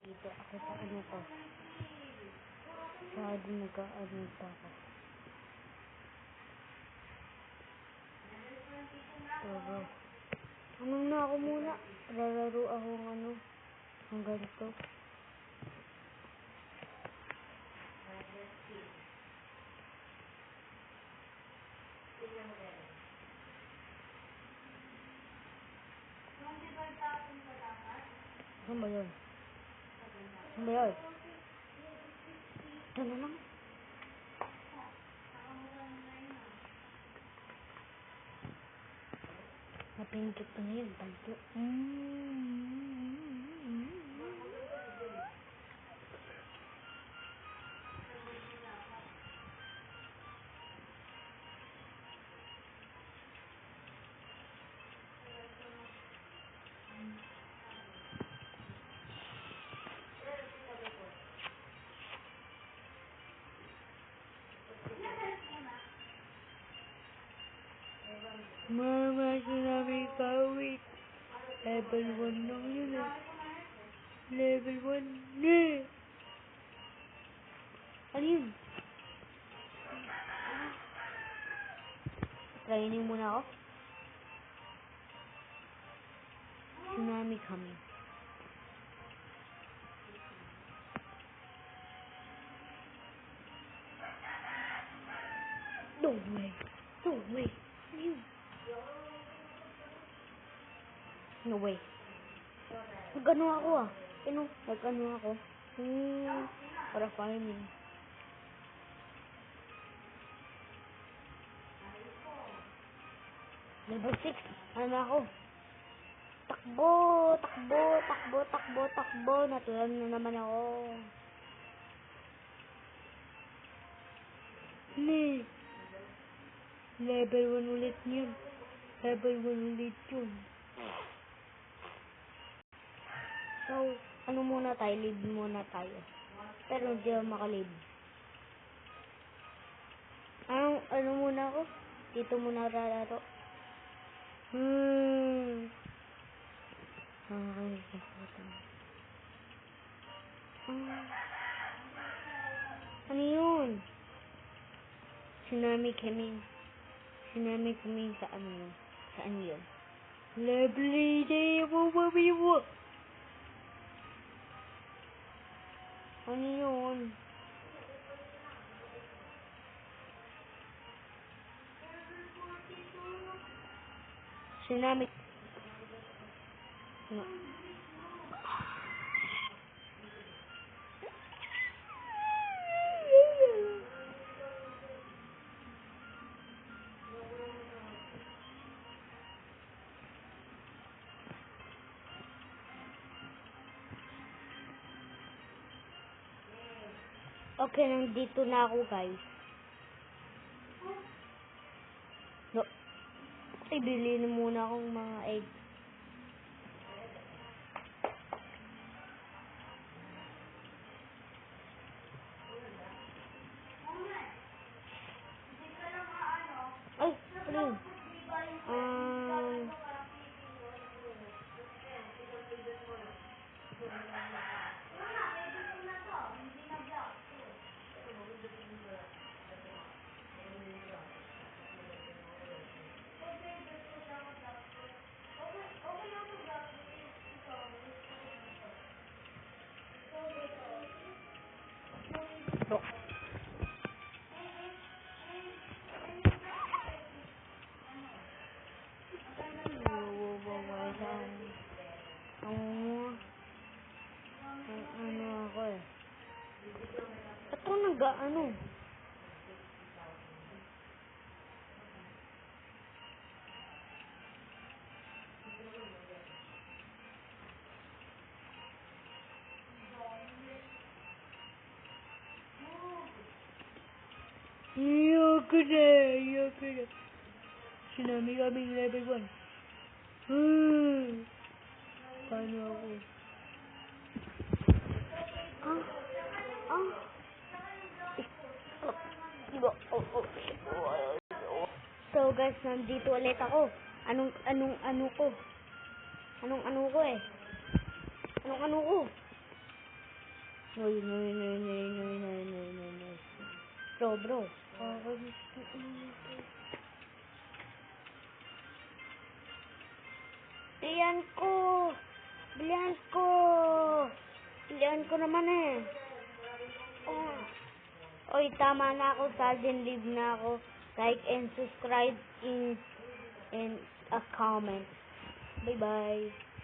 Dito ako sa ano ko. Masyado nag-ano pa ako. Pero, anong na ako muna? Lalaro ako ng ano. Ang ganito. Ano ba yun? Ano ba yun? Ito na lang. Napingkit ko na yun. Tanto. Mama, sinabi ka, wait. Level 1 lang yun eh. Level 1 na. Ano yun? Training muna ako. Tsunami coming. No way. No way. Ano yun? No way. Nag-ano ako ah. Nag-ano ako. Para farming. Level 6. Ano na ako? Takbo, takbo, takbo, takbo, takbo. Natulan na naman ako. Level 1 ulit yun. Level 1 ulit yun. So, ano muna tayo? Lead muna tayo. Pero hindi ako makalid. Ano muna ako? Dito muna rararo. Ano yun? Tsunami coming. Tsunami coming sa ano yun? Saan yun? Lovely day mo, mami mo. Ano yun? Tsunami. No. Okay, nandito na ako, guys. No. Ibili na muna akong mga egg. Ay, ano yun? No. Ano ako eh. Ito nag-ano. Ayoko na. Tsunami coming level 1. Paano ako? Diba? So guys, nandito ulit ako. Anong ano ko? Anong ano ko? Noy, noy, noy, noy, noy, noy, noy, noy, noy. Bro. Bilihan ko naman eh. Oy, tama na ako. Sudden leave na ako. Like and subscribe in a comment. Bye-bye.